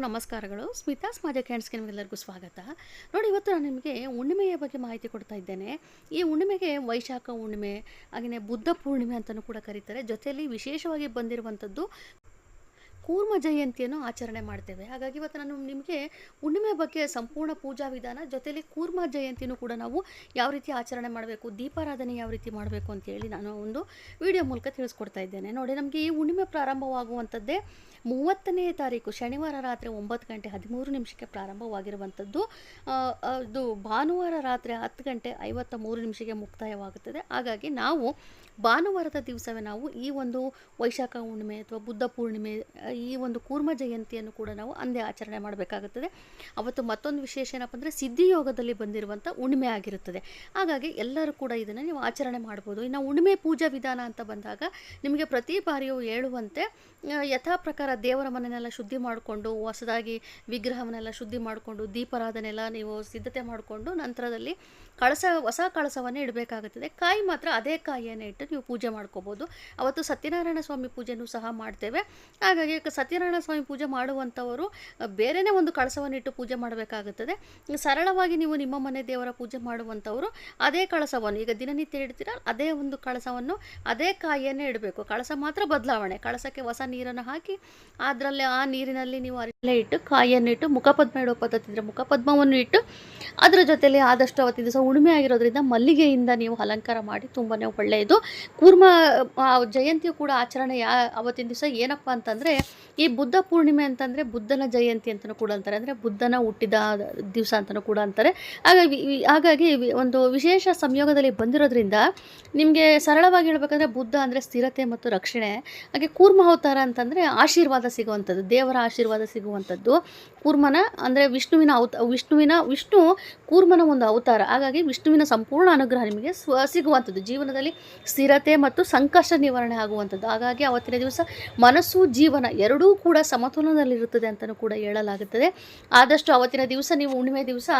ನಮಸ್ಕಾರಗಳು. ಸ್ಮಿತಾ ಸ್ಮಾಜಕ್ ಹ್ಯಾಂಡ್ಸ್ಗೆ ನಿಮಗೆಲ್ಲರಿಗೂ ಸ್ವಾಗತ. ನೋಡಿ, ಇವತ್ತು ನಾನು ನಿಮಗೆ ಹುಣ್ಣಿಮೆಯ ಬಗ್ಗೆ ಮಾಹಿತಿ ಕೊಡ್ತಾ ಇದ್ದೇನೆ. ಈ ಹುಣ್ಣಿಮೆಗೆ ವೈಶಾಖ ಹುಣ್ಣಿಮೆ, ಹಾಗೆಯೇ ಬುದ್ಧ ಪೂರ್ಣಿಮೆ ಅಂತಲೂ ಕೂಡ ಕರೀತಾರೆ. ಜೊತೆಯಲ್ಲಿ ವಿಶೇಷವಾಗಿ ಬಂದಿರುವಂಥದ್ದು ಕೂರ್ಮ ಜಯಂತಿಯನ್ನು ಆಚರಣೆ ಮಾಡ್ತೇವೆ. ಹಾಗಾಗಿ ಇವತ್ತು ನಾನು ನಿಮಗೆ ಹುಣ್ಣಿಮೆ ಬಗ್ಗೆ ಸಂಪೂರ್ಣ ಪೂಜಾ ವಿಧಾನ, ಜೊತೆಯಲ್ಲಿ ಕೂರ್ಮ ಜಯಂತಿನೂ ಕೂಡ ನಾವು ಯಾವ ರೀತಿ ಆಚರಣೆ ಮಾಡಬೇಕು, ದೀಪಾರಾಧನೆ ಯಾವ ರೀತಿ ಮಾಡಬೇಕು ಅಂತೇಳಿ ನಾನು ಒಂದು ವಿಡಿಯೋ ಮೂಲಕ ತಿಳಿಸ್ಕೊಡ್ತಾ ಇದ್ದೇನೆ. ನೋಡಿ, ನಮಗೆ ಈ ಹುಣ್ಣಿಮೆ ಪ್ರಾರಂಭವಾಗುವಂಥದ್ದೇ 30ನೇ ತಾರೀಕು ಶನಿವಾರ ರಾತ್ರಿ 9 ಗಂಟೆ 13 ನಿಮಿಷಕ್ಕೆ ಪ್ರಾರಂಭವಾಗಿರುವಂಥದ್ದು. ಅದು ಭಾನುವಾರ ರಾತ್ರಿ 10 ಗಂಟೆ 53 ನಿಮಿಷಕ್ಕೆ ಮುಕ್ತಾಯವಾಗುತ್ತದೆ. ಹಾಗಾಗಿ ನಾವು ಭಾನುವಾರದ ದಿವಸವೇ ನಾವು ಈ ಒಂದು ವೈಶಾಖ ಹುಣ್ಣಿಮೆ ಅಥವಾ ಬುದ್ಧ ಪೂರ್ಣಿಮೆ, ಈ ಒಂದು ಕೂರ್ಮ ಜಯಂತಿಯನ್ನು ಕೂಡ ನಾವು ಅಂದೇ ಆಚರಣೆ ಮಾಡಬೇಕಾಗುತ್ತದೆ. ಅವತ್ತು ಮತ್ತೊಂದು ವಿಶೇಷ ಏನಪ್ಪ ಅಂದರೆ ಸಿದ್ಧಿಯೋಗದಲ್ಲಿ ಬಂದಿರುವಂಥ ಹುಣ್ಣಿಮೆ ಆಗಿರುತ್ತದೆ. ಹಾಗಾಗಿ ಎಲ್ಲರೂ ಕೂಡ ಇದನ್ನು ನೀವು ಆಚರಣೆ ಮಾಡ್ಬೋದು. ಇನ್ನು ಹುಣ್ಣಿಮೆ ಪೂಜಾ ವಿಧಾನ ಅಂತ ಬಂದಾಗ ನಿಮಗೆ ಪ್ರತಿ ಬಾರಿಯೂ ಹೇಳುವಂತೆ ಯಥಾ ಪ್ರಕಾರ ದೇವರ ಮನೆಯನ್ನೆಲ್ಲ ಶುದ್ಧಿ ಮಾಡಿಕೊಂಡು, ಹೊಸದಾಗಿ ವಿಗ್ರಹವನ್ನೆಲ್ಲ ಶುದ್ಧಿ ಮಾಡಿಕೊಂಡು, ದೀಪಾರಾಧನೆ ಎಲ್ಲ ನೀವು ಸಿದ್ಧತೆ ಮಾಡಿಕೊಂಡು, ನಂತರದಲ್ಲಿ ಹೊಸ ಕಳಸವನ್ನು ಇಡಬೇಕಾಗುತ್ತದೆ. ಕಾಯಿ ಮಾತ್ರ ಅದೇ ಕಾಯಿಯನ್ನು ಇಟ್ಟು ನೀವು ಪೂಜೆ ಮಾಡ್ಕೋಬೋದು. ಅವತ್ತು ಸತ್ಯನಾರಾಯಣ ಸ್ವಾಮಿ ಪೂಜೆನೂ ಸಹ ಮಾಡ್ತೇವೆ. ಹಾಗಾಗಿ ಸತ್ಯನಾರಾಯಣ ಸ್ವಾಮಿ ಪೂಜೆ ಮಾಡುವಂಥವರು ಬೇರೆಯೇ ಒಂದು ಕಳಸವನ್ನು ಇಟ್ಟು ಪೂಜೆ ಮಾಡಬೇಕಾಗುತ್ತದೆ. ಸರಳವಾಗಿ ನೀವು ನಿಮ್ಮ ಮನೆ ದೇವರ ಪೂಜೆ ಮಾಡುವಂಥವರು ಅದೇ ಕಳಸವನ್ನು, ಈಗ ದಿನನಿತ್ಯ ಇಡ್ತೀರ ಅದೇ ಒಂದು ಕಳಸವನ್ನು, ಅದೇ ಕಾಯಿಯನ್ನೇ ಇಡಬೇಕು. ಕಳಸ ಮಾತ್ರ ಬದಲಾವಣೆ. ಕಳಸಕ್ಕೆ ಹೊಸ ನೀರನ್ನು ಹಾಕಿ ಅದರಲ್ಲಿ ಆ ನೀರಿನಲ್ಲಿ ನೀವು ಅರಿಲೆ ಇಟ್ಟು ಕಾಯಿಯನ್ನು ಇಟ್ಟು ಮುಖಪದ್ಮ ಇಡೋ ಪದ್ಧತಿ ಇದ್ದರೆ ಮುಖಪದ್ಮವನ್ನು ಇಟ್ಟು ಅದರ ಜೊತೆಯಲ್ಲಿ ಆದಷ್ಟು ಅವತ್ತಿನ ದಿವಸ ಉಳುಮೆ ಆಗಿರೋದ್ರಿಂದ ಮಲ್ಲಿಗೆಯಿಂದ ನೀವು ಅಲಂಕಾರ ಮಾಡಿ ತುಂಬಾ ಒಳ್ಳೆಯದು. ಕೂರ್ಮ ಜಯಂತಿಯು ಕೂಡ ಆಚರಣೆ ಅವತ್ತಿನ ದಿವಸ ಏನಪ್ಪ ಅಂತಂದರೆ, ಈ ಬುದ್ಧ ಪೂರ್ಣಿಮೆ ಅಂತಂದರೆ ಬುದ್ಧನ ಜಯಂತಿ ಅಂತಲೂ ಕೂಡ ಅಂತಾರೆ, ಅಂದರೆ ಬುದ್ಧನ ಹುಟ್ಟಿದ ದಿವಸ ಅಂತಲೂ ಕೂಡ ಅಂತಾರೆ. ಹಾಗಾಗಿ ಒಂದು ವಿಶೇಷ ಸಂಯೋಗದಲ್ಲಿ ಬಂದಿರೋದ್ರಿಂದ ನಿಮಗೆ ಸರಳವಾಗಿ ಹೇಳ್ಬೇಕಂದ್ರೆ ಬುದ್ಧ ಅಂದರೆ ಸ್ಥಿರತೆ ಮತ್ತು ರಕ್ಷಣೆ, ಹಾಗೆ ಕೂರ್ಮ ಅವತಾರ ಅಂತಂದರೆ ಆಶೀರ್ವಾದ ಸಿಗುವಂಥದ್ದು, ದೇವರ ಆಶೀರ್ವಾದ ಸಿಗುವಂಥದ್ದು. ಕೂರ್ಮನ ಅಂದರೆ ವಿಷ್ಣು ಕೂರ್ಮನ ಒಂದು ಅವತಾರ. ಹಾಗಾಗಿ ವಿಷ್ಣುವಿನ ಸಂಪೂರ್ಣ ಅನುಗ್ರಹ ನಿಮಗೆ ಸಿಗುವಂಥದ್ದು, ಜೀವನದಲ್ಲಿ ಸ್ಥಿರತೆ ಮತ್ತು ಸಂಕಷ್ಟ ನಿವಾರಣೆ ಆಗುವಂಥದ್ದು. ಹಾಗಾಗಿ ಅವತ್ತಿನ ದಿವಸ ಮನಸ್ಸು ಜೀವನ ಎರಡೂ ಕೂಡ ಸಮತೋಲನದಲ್ಲಿರುತ್ತದೆ ಅಂತಲೂ ಕೂಡ ಹೇಳಲಾಗುತ್ತದೆ. ಆದಷ್ಟು ಅವತ್ತಿನ ದಿವಸ ನೀವು ಹುಣ್ಣಿಮೆ ದಿವಸ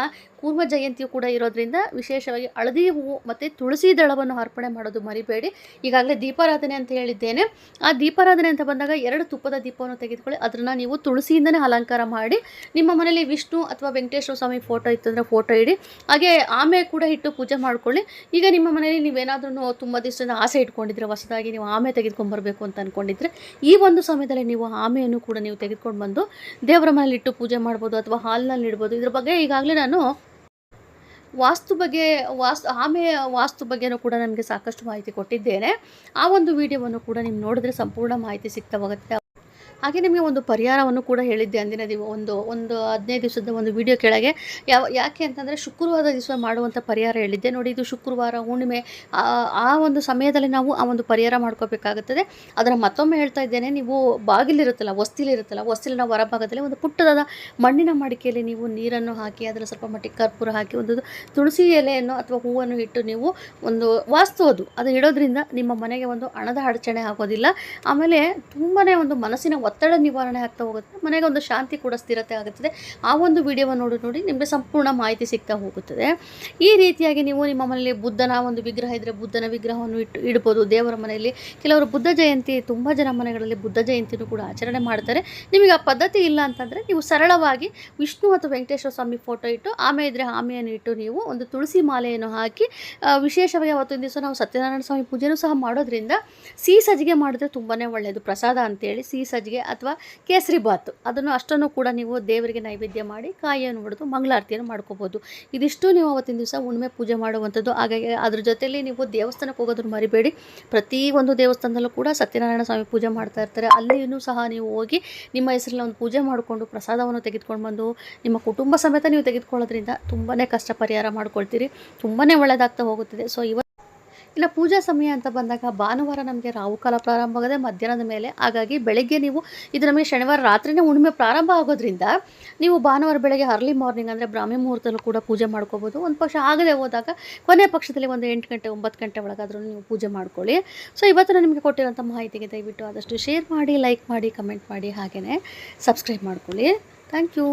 ಕೂರ್ಮ ಜಯಂತಿಯು ಕೂಡ ಇರೋದ್ರಿಂದ ವಿಶೇಷವಾಗಿ ಹಳದಿ ಹೂವು ಮತ್ತು ತುಳಸಿ ದಳವನ್ನು ಅರ್ಪಣೆ ಮಾಡೋದು ಮರಿಬೇಡಿ. ಈಗಾಗಲೇ ದೀಪಾರಾಧನೆ ಅಂತ ಹೇಳಿದ್ದೇನೆ. ಆ ದೀಪಾರಾಧನೆ ಅಂತ ಬಂದಾಗ 2 ತುಪ್ಪದ ದೀಪವನ್ನು ತೆಗೆದುಕೊಳ್ಳಿ, ಅದನ್ನು ನೀವು ತುಳಸಿಯಿಂದನೇ ಅಲಂಕಾರ ಮಾಡಿ ನಿಮ್ಮ ಮನೆಯಲ್ಲಿ ವಿಷ್ಣು ಅಥವಾ ವೆಂಕಟೇಶ್ವರ ಸ್ವಾಮಿ ಫೋಟೋ ಇತ್ತು ಅಂದರೆ ಫೋಟೋ ಇಡಿ. ಹಾಗೆ ಆಮೆ ಕೂಡ ಇಟ್ಟು ಪೂಜೆ ಮಾಡ್ಕೊಳ್ಳಿ. ಈಗ ನಿಮ್ಮ ಮನೆಯಲ್ಲಿ ನೀವೇನಾದ್ರೂ ತುಂಬ ದಿವಸದಿಂದ ಆಸೆ ಇಟ್ಕೊಂಡಿದ್ರೆ, ಹೊಸದಾಗಿ ನೀವು ಆಮೆ ತೆಗೆದುಕೊಂಡ್ಬರ್ಬೇಕು ಅಂತ ಅಂದ್ಕೊಂಡಿದ್ರೆ, ಈ ಒಂದು ಸಮಯದಲ್ಲಿ ನೀವು ಆಮೆಯನ್ನು ಕೂಡ ನೀವು ತೆಗೆದುಕೊಂಡು ಬಂದು ದೇವರ ಮನೆಯಲ್ಲಿ ಇಟ್ಟು ಪೂಜೆ ಮಾಡ್ಬೋದು ಅಥವಾ ಹಾಲ್ನಲ್ಲಿ ಇಡ್ಬೋದು. ಇದ್ರ ಬಗ್ಗೆ ಈಗಾಗಲೇ ನಾನು ಆಮೆಯ ವಾಸ್ತು ಬಗ್ಗೆನೂ ಕೂಡ ನಮಗೆ ಸಾಕಷ್ಟು ಮಾಹಿತಿ ಕೊಟ್ಟಿದ್ದೇನೆ. ಆ ಒಂದು ವಿಡಿಯೋವನ್ನು ಕೂಡ ನೀವು ನೋಡಿದ್ರೆ ಸಂಪೂರ್ಣ ಮಾಹಿತಿ ಸಿಗ್ತಾ ಹೋಗುತ್ತೆ. ಹಾಗೆ ನಿಮಗೆ ಒಂದು ಪರಿಹಾರವನ್ನು ಕೂಡ ಹೇಳಿದ್ದೆ ಅಂದಿನ ಒಂದು 15 ದಿವಸದ ಒಂದು ವಿಡಿಯೋ ಕೆಳಗೆ. ಯಾಕೆ ಅಂತಂದರೆ ಶುಕ್ರವಾರ ದಿವಸ ಮಾಡುವಂಥ ಪರಿಹಾರ ಹೇಳಿದ್ದೆ. ನೋಡಿ, ಇದು ಶುಕ್ರವಾರ ಹುಣ್ಣಿಮೆ, ಆ ಒಂದು ಸಮಯದಲ್ಲಿ ನಾವು ಆ ಒಂದು ಪರಿಹಾರ ಮಾಡ್ಕೋಬೇಕಾಗುತ್ತದೆ. ಅದನ್ನು ಮತ್ತೊಮ್ಮೆ ಹೇಳ್ತಾ ಇದ್ದೇನೆ. ನೀವು ಬಾಗಿಲಿರುತ್ತಲ್ಲ, ಹೊಸ್ತಿಲಿನ ಹೊರಭಾಗದಲ್ಲಿ ಒಂದು ಪುಟ್ಟದಾದ ಮಣ್ಣಿನ ಮಡಿಕೆಯಲ್ಲಿ ನೀವು ನೀರನ್ನು ಹಾಕಿ ಅದರ ಸ್ವಲ್ಪ ಮಟ್ಟಿಗೆ ಕರ್ಪೂರ ಹಾಕಿ ಒಂದು ತುಳಸಿ ಎಲೆಯನ್ನು ಅಥವಾ ಹೂವನ್ನು ಇಟ್ಟು ನೀವು ಒಂದು ಅದು ಇಡೋದ್ರಿಂದ ನಿಮ್ಮ ಮನೆಗೆ ಒಂದು ಹಣದ ಅಡಚಣೆ ಆಗೋದಿಲ್ಲ. ಆಮೇಲೆ ತುಂಬಾ ಒಂದು ಮನಸ್ಸಿನ ಒತ್ತಡ ನಿವಾರಣೆ ಆಗ್ತಾ ಹೋಗುತ್ತೆ. ಮನೆಗೆ ಒಂದು ಶಾಂತಿ ಕೂಡ ಸ್ಥಿರತೆ ಆಗುತ್ತದೆ. ಆ ಒಂದು ವಿಡಿಯೋವನ್ನು ನೋಡಿ ನಿಮಗೆ ಸಂಪೂರ್ಣ ಮಾಹಿತಿ ಸಿಗ್ತಾ ಹೋಗುತ್ತದೆ. ಈ ರೀತಿಯಾಗಿ ನೀವು ನಿಮ್ಮ ಮನೆಯಲ್ಲಿ ಬುದ್ಧನ ಒಂದು ವಿಗ್ರಹ ಇದ್ದರೆ ಬುದ್ಧನ ವಿಗ್ರಹವನ್ನು ಇಡ್ಬೋದು ದೇವರ ಮನೆಯಲ್ಲಿ. ಕೆಲವರು ಬುದ್ಧ ಜಯಂತಿ, ತುಂಬ ಜನ ಮನೆಗಳಲ್ಲಿ ಬುದ್ಧ ಜಯಂತಿನೂ ಕೂಡ ಆಚರಣೆ ಮಾಡ್ತಾರೆ. ನಿಮಗೆ ಆ ಪದ್ಧತಿ ಇಲ್ಲ ಅಂತಂದರೆ ನೀವು ಸರಳವಾಗಿ ವಿಷ್ಣು ಅಥವಾ ವೆಂಕಟೇಶ್ವರ ಸ್ವಾಮಿ ಫೋಟೋ ಇಟ್ಟು, ಆಮೆ ಇದ್ದರೆ ಆಮೆಯನ್ನು ಇಟ್ಟು ನೀವು ಒಂದು ತುಳಸಿ ಮಾಲೆಯನ್ನು ಹಾಕಿ, ವಿಶೇಷವಾಗಿ ಅವತ್ತೊಂದು ದಿವಸ ನಾವು ಸತ್ಯನಾರಾಯಣ ಸ್ವಾಮಿ ಪೂಜೆನೂ ಸಹ ಮಾಡೋದ್ರಿಂದ ಸಿಹಿ ಸಜ್ಜಿಗೆ ಮಾಡಿದ್ರೆ ತುಂಬಾ ಒಳ್ಳೆಯದು, ಪ್ರಸಾದ ಅಂತೇಳಿ. ಸಿಹಿ ಸಜ್ಜಿಗೆ ಅಥವಾ ಕೇಸರಿ ಬಾತು ಅದನ್ನು ಅಷ್ಟನ್ನು ಕೂಡ ನೀವು ದೇವರಿಗೆ ನೈವೇದ್ಯ ಮಾಡಿ ಕಾಯಿಯನ್ನು ಹೊಡೆದು ಮಂಗಳಾರತಿಯನ್ನು ಮಾಡ್ಕೋಬೋದು. ಇದಿಷ್ಟು ನೀವು ಅವತ್ತಿನ ದಿವಸ ಹುಣ್ಣಿಮೆ ಪೂಜೆ ಮಾಡುವಂಥದ್ದು. ಹಾಗಾಗಿ ಅದ್ರ ಜೊತೆಯಲ್ಲಿ ನೀವು ದೇವಸ್ಥಾನಕ್ಕೆ ಹೋಗೋದನ್ನು ಮರಿಬೇಡಿ. ಪ್ರತಿ ಒಂದು ದೇವಸ್ಥಾನದಲ್ಲೂ ಕೂಡ ಸತ್ಯನಾರಾಯಣ ಸ್ವಾಮಿ ಪೂಜೆ ಮಾಡ್ತಾ ಇರ್ತಾರೆ. ಅಲ್ಲಿಯೂ ಸಹ ನೀವು ಹೋಗಿ ನಿಮ್ಮ ಹೆಸರಲ್ಲಿ ಒಂದು ಪೂಜೆ ಮಾಡಿಕೊಂಡು ಪ್ರಸಾದವನ್ನು ತೆಗೆದುಕೊಂಡು ಬಂದು ನಿಮ್ಮ ಕುಟುಂಬ ಸಮೇತ ನೀವು ತೆಗೆದುಕೊಳ್ಳೋದ್ರಿಂದ ತುಂಬಾ ಕಷ್ಟ ಪರಿಹಾರ ಮಾಡ್ಕೊಳ್ತೀರಿ. ತುಂಬಾ ಒಳ್ಳೆಯದಾಗ್ತಾ ಹೋಗುತ್ತದೆ. ಸೊ ಇನ್ನು ಪೂಜಾ ಸಮಯ ಅಂತ ಬಂದಾಗ ಭಾನುವಾರ ನಮಗೆ ರಾಹುಕಾಲ ಪ್ರಾರಂಭ ಆಗೋದೇ ಮಧ್ಯಾಹ್ನದ ಮೇಲೆ. ಹಾಗಾಗಿ ಬೆಳಗ್ಗೆ ನೀವು, ಇದು ನಮಗೆ ಶನಿವಾರ ರಾತ್ರಿನೇ ಹುಣ್ಣಿಮೆ ಪ್ರಾರಂಭ ಆಗೋದ್ರಿಂದ ನೀವು ಭಾನುವಾರ ಬೆಳಗ್ಗೆ ಅರ್ಲಿ ಮಾರ್ನಿಂಗ್ ಅಂದರೆ ಬ್ರಾಹ್ಮಿ ಮುಹೂರ್ತದಲ್ಲೂ ಕೂಡ ಪೂಜೆ ಮಾಡ್ಕೋಬೋದು. ಒಂದು ಪಕ್ಷ ಆಗದೆ ಹೋದಾಗ ಕೊನೆ ಪಕ್ಷದಲ್ಲಿ ಒಂದು 8 ಗಂಟೆ 9 ಗಂಟೆ ಒಳಗಾದರೂ ನೀವು ಪೂಜೆ ಮಾಡ್ಕೊಳ್ಳಿ. ಸೊ ಇವತ್ತು ನಾನು ನಿಮಗೆ ಕೊಟ್ಟಿರೋಂಥ ಮಾಹಿತಿಗೆ ದಯವಿಟ್ಟು ಆದಷ್ಟು ಶೇರ್ ಮಾಡಿ, ಲೈಕ್ ಮಾಡಿ, ಕಮೆಂಟ್ ಮಾಡಿ, ಹಾಗೆಯೇ ಸಬ್ಸ್ಕ್ರೈಬ್ ಮಾಡ್ಕೊಳ್ಳಿ. Thank you.